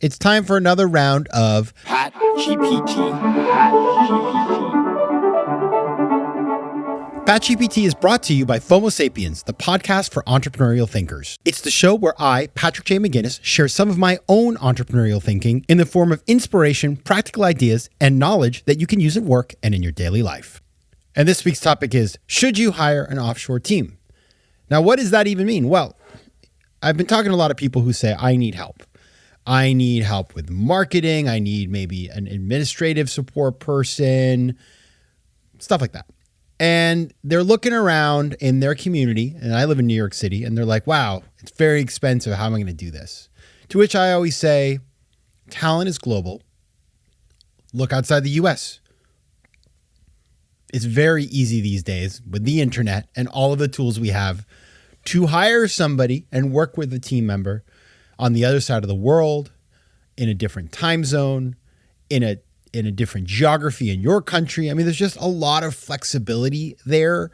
It's time for another round of PatGPT. PatGPT is brought to you by FOMO Sapiens, the podcast for entrepreneurial thinkers. It's the show where I, Patrick J. McGinnis, share some of my own entrepreneurial thinking in the form of inspiration, practical ideas, and knowledge that you can use at work and in your daily life. And this week's topic is, should you hire an offshore team? Now, what does that even mean? Well, I've been talking to a lot of people who say, I need help. I need help with marketing. I need maybe an administrative support person, stuff like that. And they're looking around in their community, and I live in New York City, and they're like, wow, it's very expensive. How am I going to do this? To which I always say, talent is global. Look outside the US. It's very easy these days with the internet and all of the tools we have to hire somebody and work with a team member on the other side of the world, in a different time zone, in a different geography in your country. I mean, there's just a lot of flexibility there.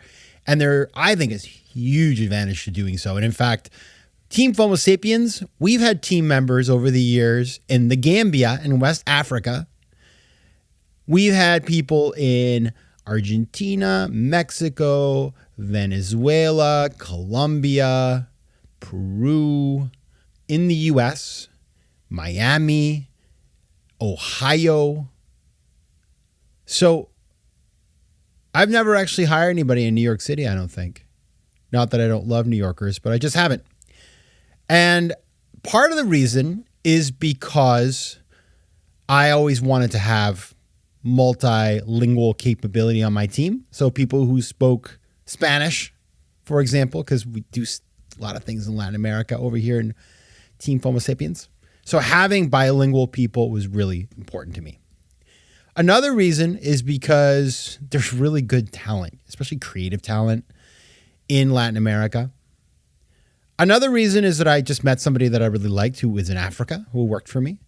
And there, I think, is huge advantage to doing so. And in fact, Team FOMO Sapiens, we've had team members over the years in the Gambia and West Africa. We've had people in Argentina, Mexico, Venezuela, Colombia, Peru, in the US, Miami, Ohio. So I've never actually hired anybody in New York City, I don't think. Not that I don't love New Yorkers, but I just haven't. And part of the reason is because I always wanted to have multilingual capability on my team. So people who spoke Spanish, for example, because we do a lot of things in Latin America over here in Team FOMO Sapiens. So having bilingual people was really important to me. Another reason is because there's really good talent, especially creative talent in Latin America. Another reason is that I just met somebody that I really liked who was in Africa, who worked for me.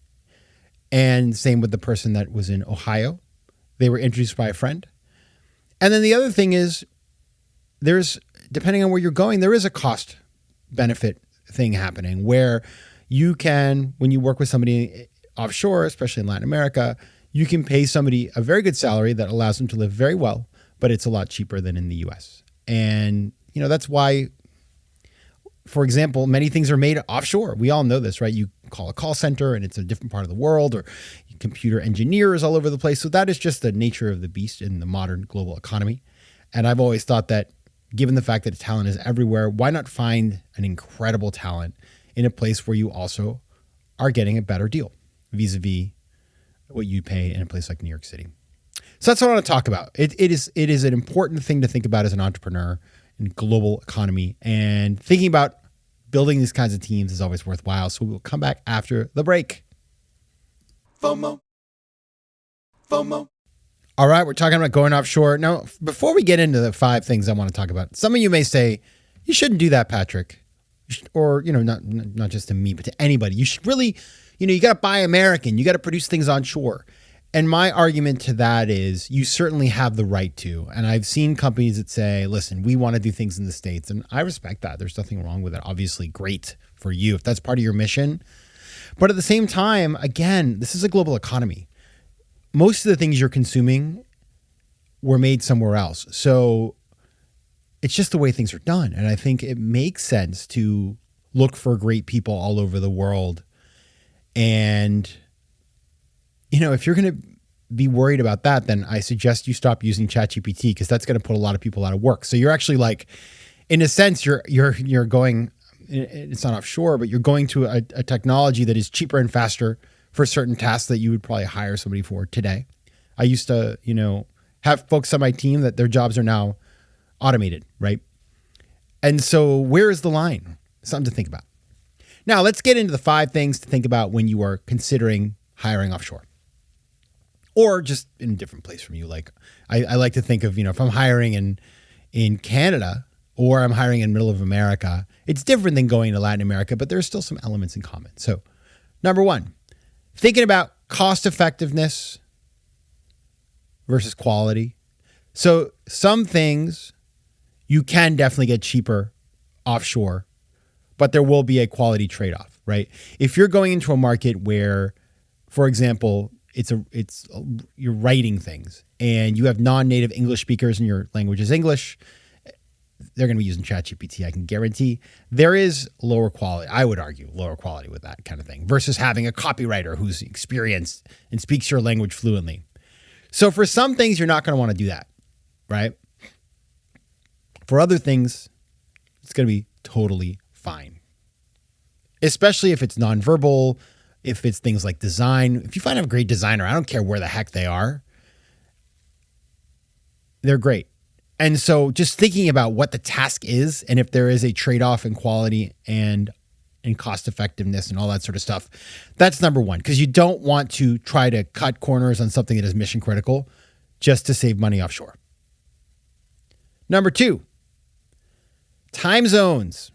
And same with the person that was in Ohio. They were introduced by a friend. And then the other thing is there's, depending on where you're going, there is a cost benefit thing happening where you can, when you work with somebody offshore, especially in Latin America, you can pay somebody a very good salary that allows them to live very well, but it's a lot cheaper than in the US. And, that's why, for example, many things are made offshore. We all know this, right? You call a call center and it's a different part of the world, or computer engineers all over the place. So that is just the nature of the beast in the modern global economy. And I've always thought that given the fact that talent is everywhere, why not find an incredible talent in a place where you also are getting a better deal vis-a-vis what you pay in a place like New York City. So that's what I want to talk about. It is an important thing to think about as an entrepreneur in global economy, and thinking about building these kinds of teams is always worthwhile. So we'll come back after the break. FOMO. All right, we're talking about going offshore. Now, before we get into the 5 things I want to talk about, some of you may say, you shouldn't do that, Patrick. Or, not just to me, but to anybody. You should really, you got to buy American. You got to produce things onshore. And my argument to that is you certainly have the right to. And I've seen companies that say, listen, we want to do things in the States. And I respect that. There's nothing wrong with it. Obviously, great for you if that's part of your mission. But at the same time, again, this is a global economy. Most of the things you're consuming were made somewhere else. So it's just the way things are done. And I think it makes sense to look for great people all over the world. And, if you're going to be worried about that, then I suggest you stop using ChatGPT, because that's going to put a lot of people out of work. So you're actually in a sense, you're going, it's not offshore, but you're going to a technology that is cheaper and faster for certain tasks that you would probably hire somebody for today. I used to, have folks on my team that their jobs are now automated, right? And so where is the line? Something to think about. Now, let's get into the 5 things to think about when you are considering hiring offshore, or just in a different place from you. Like I like to think of, if I'm hiring in Canada or I'm hiring in middle of America, it's different than going to Latin America, but there's still some elements in common. So number 1, thinking about cost effectiveness versus quality. So some things you can definitely get cheaper offshore, but there will be a quality trade-off. right? If you're going into a market where, for example, you're writing things and you have non-native English speakers and your language is English, they're going to be using ChatGPT. I can guarantee there is lower quality. I would argue lower quality with that kind of thing versus having a copywriter who's experienced and speaks your language fluently. So for some things, you're not going to want to do that, right? For other things, it's going to be totally fine. Especially if it's nonverbal, if it's things like design. If you find a great designer, I don't care where the heck they are, they're great. And so just thinking about what the task is and if there is a trade-off in quality and in cost effectiveness and all that sort of stuff, that's number one, because you don't want to try to cut corners on something that is mission critical just to save money offshore. Number two, time zones.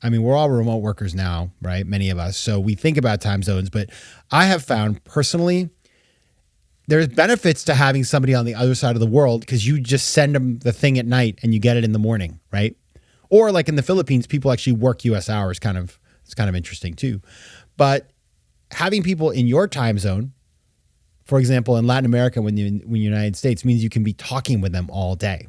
I mean, we're all remote workers now, right? Many of us. So we think about time zones, but I have found personally, there's benefits to having somebody on the other side of the world because you just send them the thing at night and you get it in the morning, right? Or like in the Philippines, people actually work US hours. It's kind of interesting too. But having people in your time zone, for example, in Latin America, when you're in the United States, means you can be talking with them all day.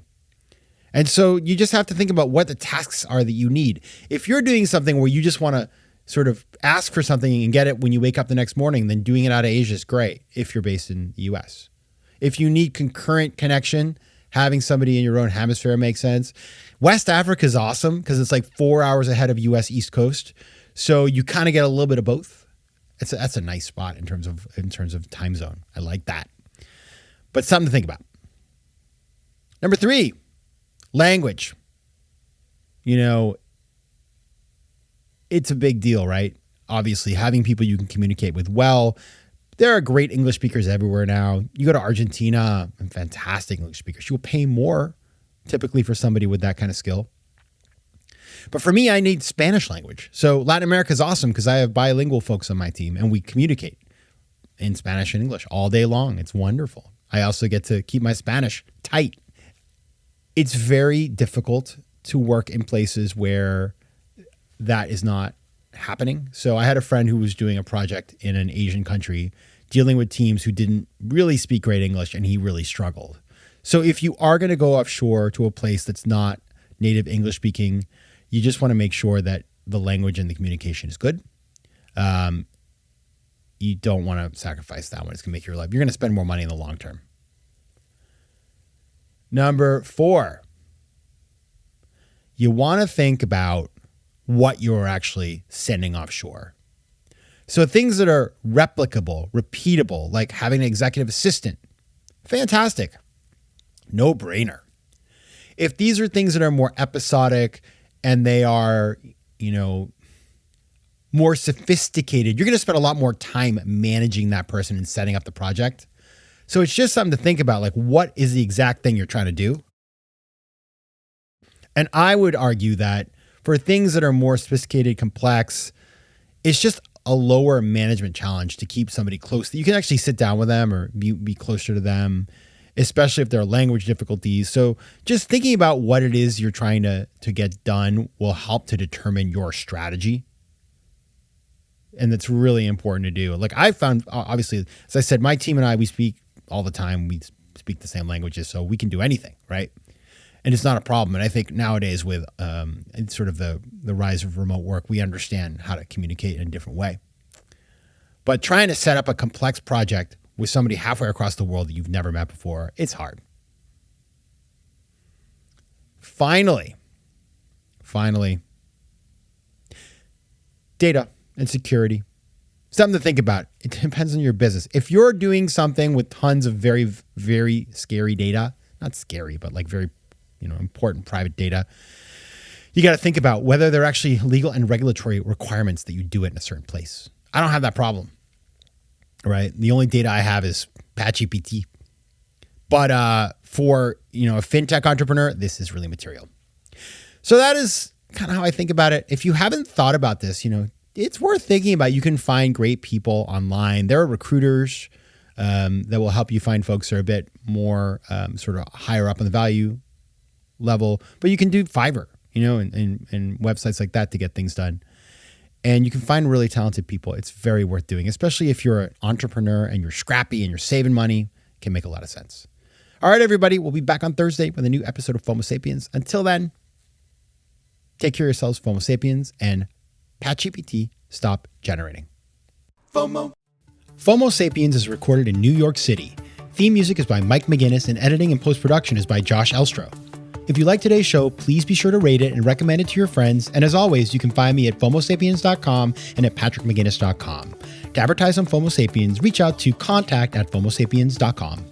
And so you just have to think about what the tasks are that you need. If you're doing something where you just want to sort of ask for something and get it when you wake up the next morning, then doing it out of Asia is great if you're based in the US. If you need concurrent connection, having somebody in your own hemisphere makes sense. West Africa is awesome because it's like 4 hours ahead of US East Coast. So you kind of get a little bit of both. That's a nice spot in terms of time zone. I like that. But something to think about. Number three, language. It's a big deal, right? Obviously, having people you can communicate with well. There are great English speakers everywhere now. You go to Argentina, and fantastic English speakers. You will pay more typically for somebody with that kind of skill. But for me, I need Spanish language. So Latin America is awesome because I have bilingual folks on my team and we communicate in Spanish and English all day long. It's wonderful. I also get to keep my Spanish tight. It's very difficult to work in places where that is not happening. So I had a friend who was doing a project in an Asian country dealing with teams who didn't really speak great English, and he really struggled. So if you are going to go offshore to a place that's not native English speaking, you just want to make sure that the language and the communication is good. You don't want to sacrifice that one. It's going to make your life. You're going to spend more money in the long term. Number four, you want to think about what you're actually sending offshore. So things that are replicable, repeatable, like having an executive assistant, fantastic, no brainer. If these are things that are more episodic and they are, more sophisticated, you're going to spend a lot more time managing that person and setting up the project. So it's just something to think about, like what is the exact thing you're trying to do? And I would argue that for things that are more sophisticated, complex, it's just a lower management challenge to keep somebody close. You can actually sit down with them or be closer to them, especially if there are language difficulties. So just thinking about what it is you're trying to get done will help to determine your strategy. And that's really important to do. Like I found, obviously, as I said, my team and I, we speak all the time. We speak the same languages, so we can do anything, right? And it's not a problem. And I think nowadays with sort of the rise of remote work, we understand how to communicate in a different way. But trying to set up a complex project with somebody halfway across the world that you've never met before, it's hard. Finally, data and security. Something to think about. It depends on your business. If you're doing something with tons of very, very scary data, not scary, but like very important private data, you got to think about whether there are actually legal and regulatory requirements that you do it in a certain place. I don't have that problem, right? The only data I have is PatGPT. But for a fintech entrepreneur, this is really material. So that is kind of how I think about it. If you haven't thought about this, it's worth thinking about. You can find great people online. There are recruiters that will help you find folks that are a bit more sort of higher up in the value level, but you can do Fiverr, and websites like that to get things done. And you can find really talented people. It's very worth doing, especially if you're an entrepreneur and you're scrappy and you're saving money. It can make a lot of sense. All right, everybody. We'll be back on Thursday with a new episode of FOMO Sapiens. Until then, take care of yourselves, FOMO Sapiens, and PatGPT, stop generating. FOMO. FOMO Sapiens is recorded in New York City. Theme music is by Mike McGinnis, and editing and post-production is by Josh Elstro. If you like today's show, please be sure to rate it and recommend it to your friends. And as always, you can find me at FOMOSapiens.com and at PatrickMcGinnis.com. To advertise on FOMO Sapiens, reach out to contact@FOMOSapiens.com.